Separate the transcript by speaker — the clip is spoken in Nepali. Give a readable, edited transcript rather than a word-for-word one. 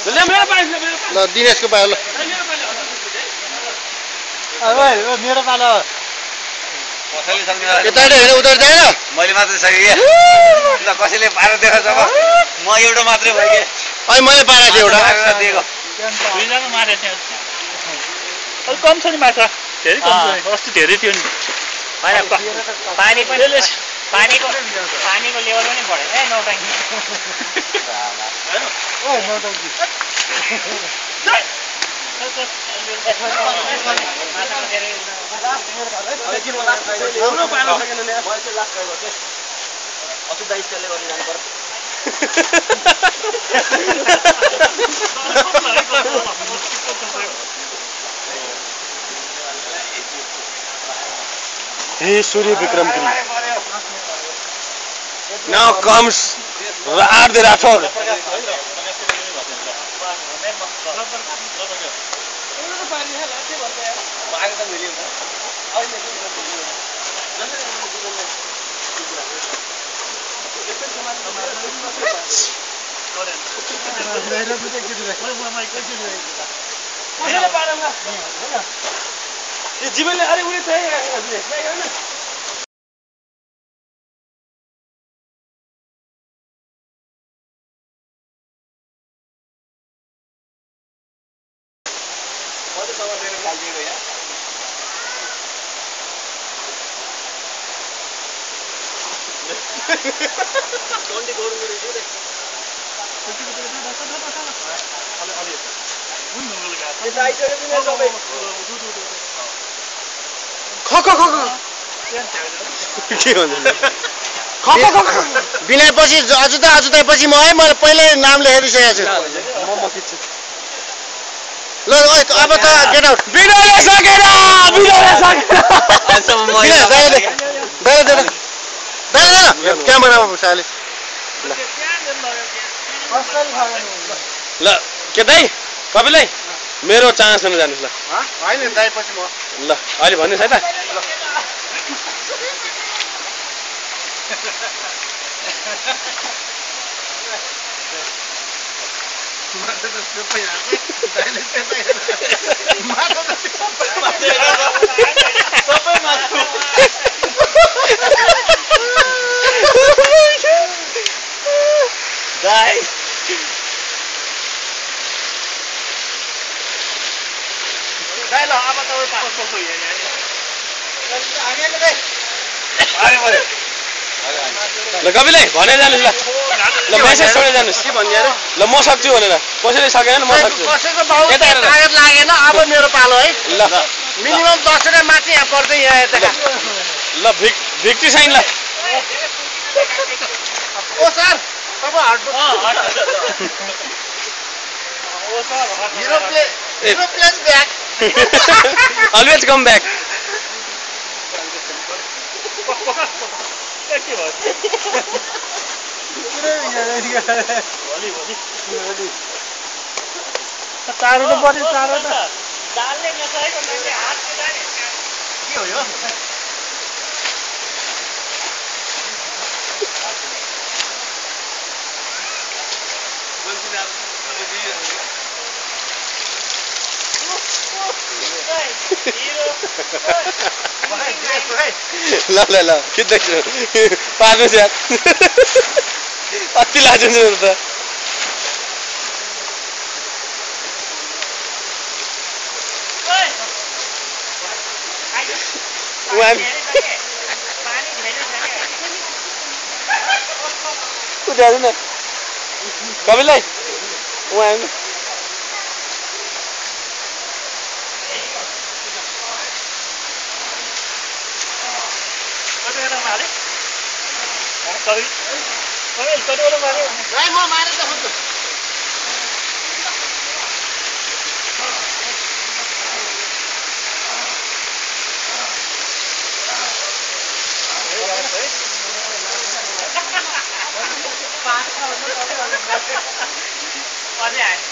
Speaker 1: ल दिनेशको पायो ल
Speaker 2: मेरो पालो
Speaker 3: कसैले सक्दैन
Speaker 1: यताबाट हेर उता जाएन
Speaker 3: मैले मात्र सके ल कसैले पारेर देखाउ जब म एउटा मात्रै भयो के
Speaker 1: अनि मैले पारेको थिएँ एउटा
Speaker 3: दिएको
Speaker 2: दुईजना मारे थियो अलि कम छ नि माछा धेरै कम छ अस्ति धेरै थियो नि
Speaker 3: पानी पनि पानीको लेभल पनि बढ्यो ए नौटङ्की
Speaker 1: Hey, Surya Vikram Giri. Now comes R. the Rathod.
Speaker 2: जीवनले अरे उनी चाहिँ
Speaker 1: बिनाएपछि अजुताएपछि म है मैले पहिल्यै नाम लेखेर दिइसकेको छु ल अब त गेट आउट बिनाले सकेन क्यामेरामा साले ल के दाइ कपिलै मेरो चाहनासँग जानुहोस् ल
Speaker 2: होइन दाइपछि म
Speaker 1: ल अहिले भन्नुहोस् है त
Speaker 3: दाइ
Speaker 2: दाइ ल अब तपाईँ
Speaker 1: ल कपिलै भनेर जानुहोस् ल मेसेज छोडेर जानुहोस् के भन्ने अरे ल म सक्छु भनेर कसैले सकेन म सक्छु
Speaker 2: कसैको बाउ तागत लागेन अब मेरो पालो है
Speaker 1: ल
Speaker 2: मिनिमम 10 वटा माथि यहाँ पर्दै यहाँ यता
Speaker 1: ल भिक्ट्री साइन ल
Speaker 2: ओ सर तपाईँ हट ओ sir European back
Speaker 1: always come back
Speaker 2: के भयो चारो त पर्यो चारो त जालले नसकेको मान्छे हातले जाने के हो यो
Speaker 1: ल ल ल खिच्दैछु पार्नुहोस् यार अति लाग्छ नि त उठाएर न कपिलै उहाँ
Speaker 2: अझै